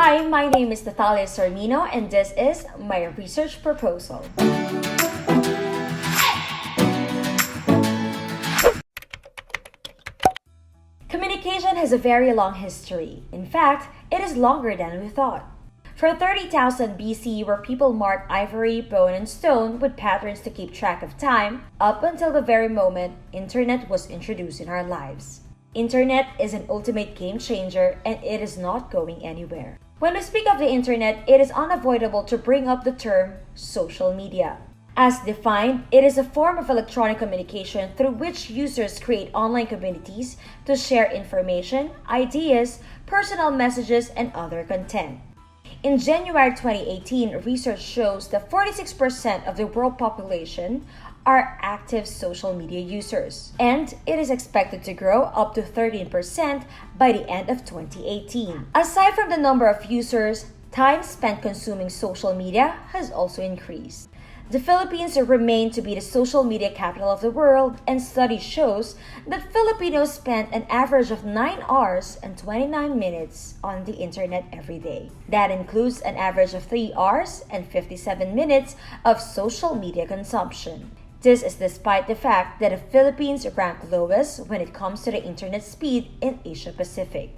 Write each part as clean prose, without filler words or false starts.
Hi, my name is Natalia Sarmino and this is my research proposal. Communication has a very long history. In fact, it is longer than we thought. From 30,000 BC, where people marked ivory, bone, and stone with patterns to keep track of time, up until the very moment internet was introduced in our lives. Internet is an ultimate game changer and it is not going anywhere. When we speak of the internet, it is unavoidable to bring up the term social media. As defined, it is a form of electronic communication through which users create online communities to share information, ideas, personal messages, and other content. In January 2018, research shows that 46% of the world population are active social media users, and it is expected to grow up to 13% by the end of 2018. Aside from the number of users, time spent consuming social media has also increased. The Philippines remain to be the social media capital of the world, and study shows that Filipinos spend an average of 9 hours and 29 minutes on the internet every day. That includes an average of 3 hours and 57 minutes of social media consumption. This is despite the fact that the Philippines rank lowest when it comes to the internet speed in Asia Pacific.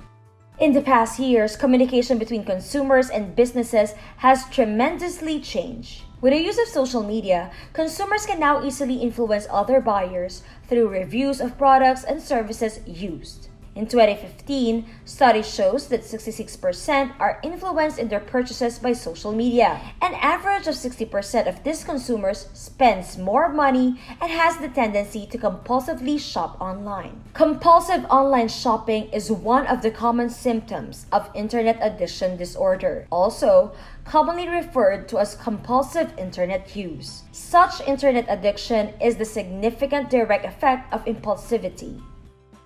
In the past years, communication between consumers and businesses has tremendously changed. With the use of social media, consumers can now easily influence other buyers through reviews of products and services used. In 2015, study shows that 66% are influenced in their purchases by social media. An average of 60% of these consumers spends more money and has the tendency to compulsively shop online. Compulsive online shopping is one of the common symptoms of internet addiction disorder, also commonly referred to as compulsive internet use. Such internet addiction is the significant direct effect of impulsivity.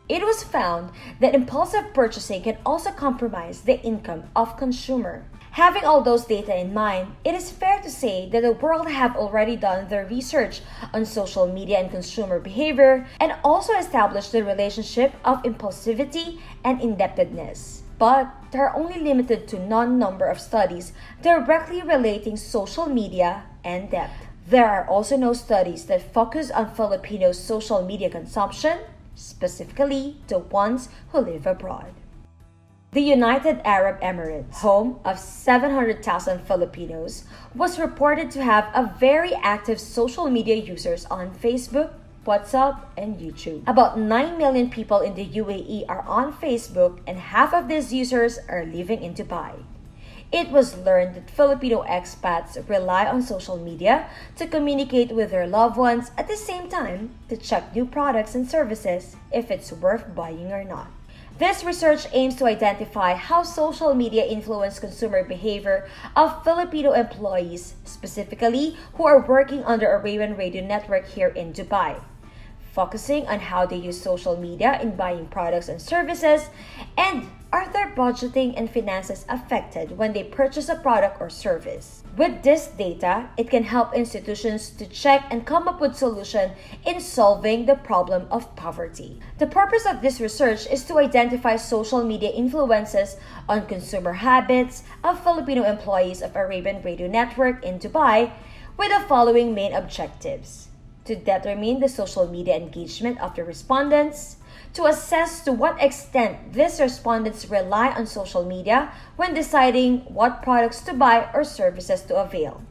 It was found that impulsive purchasing can also compromise the income of consumer. Having all those data in mind, it is fair to say that the world have already done their research on social media and consumer behavior and also established the relationship of impulsivity and indebtedness. But there are only limited to non-number of studies directly relating social media and debt. There are also no studies that focus on Filipinos' social media consumption, specifically the ones who live abroad. The United Arab Emirates, home of 700,000 Filipinos, was reported to have a very active social media users on Facebook, WhatsApp, and YouTube. About 9 million people in the UAE are on Facebook, and half of these users are living in Dubai. It was learned that Filipino expats rely on social media to communicate with their loved ones at the same time to check new products and services if it's worth buying or not. This research aims to identify how social media influence consumer behavior of Filipino employees, specifically who are working under Arabian Radio Network here in Dubai, focusing on how they use social media in buying products and services, and are their budgeting and finances affected when they purchase a product or service. With this data, it can help institutions to check and come up with solutions in solving the problem of poverty. The purpose of this research is to identify social media influences on consumer habits of Filipino employees of Arabian Radio Network in Dubai with the following main objectives: to determine the social media engagement of the respondents, to assess to what extent these respondents rely on social media when deciding what products to buy or services to avail,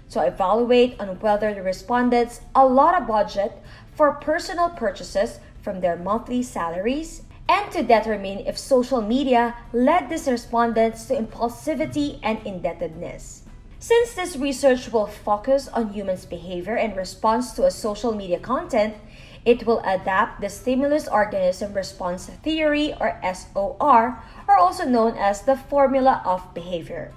to evaluate on whether the respondents allot a budget for personal purchases from their monthly salaries, and to determine if social media led these respondents to impulsivity and indebtedness. Since this research will focus on humans' behavior and response to a social media content, it will adapt the stimulus organism response theory, or SOR, or also known as the formula of behavior.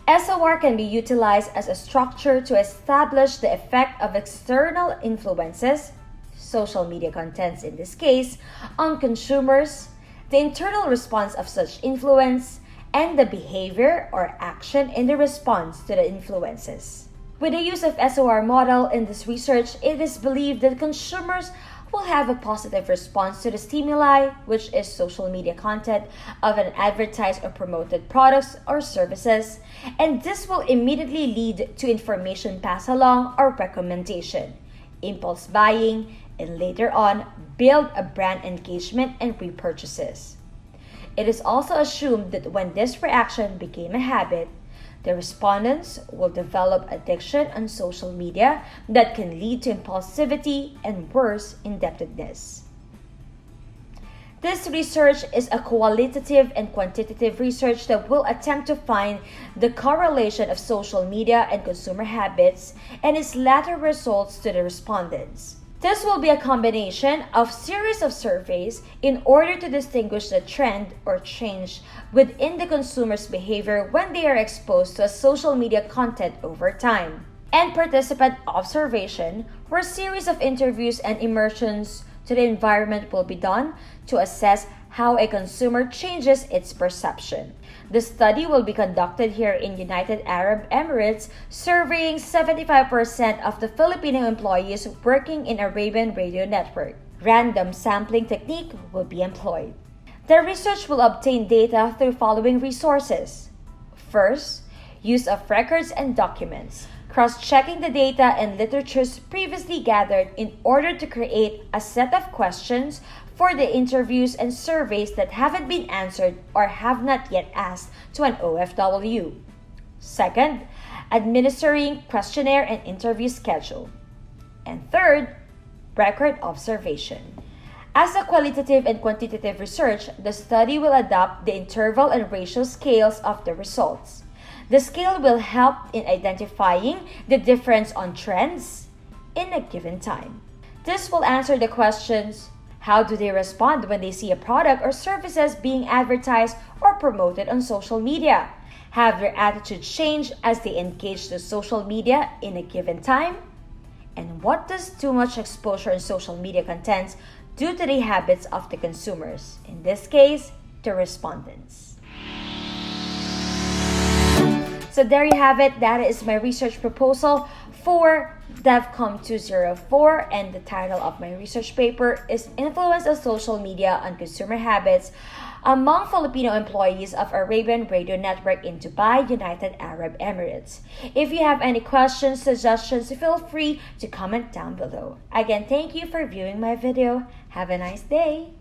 SOR can be utilized as a structure to establish the effect of external influences, social media contents in this case, on consumers, the internal response of such influence, and the behavior or action in the response to the influences. With the use of SOR model in this research, it is believed that consumers will have a positive response to the stimuli, which is social media content of an advertised or promoted products or services, and this will immediately lead to information pass along or recommendation, impulse buying, and later on build a brand engagement and repurchases. It is also assumed that when this reaction became a habit, the respondents will develop addiction on social media that can lead to impulsivity and worse, indebtedness. This research is a qualitative and quantitative research that will attempt to find the correlation of social media and consumer habits and its latter results to the respondents. This will be a combination of series of surveys in order to distinguish the trend or change within the consumer's behavior when they are exposed to a social media content over time, and participant observation, where a series of interviews and immersions to the environment will be done to assess how a consumer changes its perception. The study will be conducted here in United Arab Emirates, surveying 75% of the Filipino employees working in Arabian radio network. Random sampling technique will be employed. The research will obtain data through following resources. First, use of records and documents, cross-checking the data and literatures previously gathered in order to create a set of questions for the interviews and surveys that haven't been answered or have not yet asked to an OFW. Second, administering questionnaire and interview schedule. And third, record observation. As a qualitative and quantitative research, the study will adopt the interval and ratio scales of the results. The scale will help in identifying the difference on trends in a given time. This will answer the questions: how do they respond when they see a product or services being advertised or promoted on social media? Have their attitudes changed as they engage to social media in a given time? And what does too much exposure in social media contents do to the habits of the consumers, in this case, the respondents? So there you have it. That is my research proposal for DEVC204, and the title of my research paper is Influence of Social Media on Consumer Habits Among Filipino Employees of Arabian Radio Network in Dubai, United Arab Emirates. If you have any questions, suggestions, feel free to comment down below. Again, thank you for viewing my video. Have a nice day.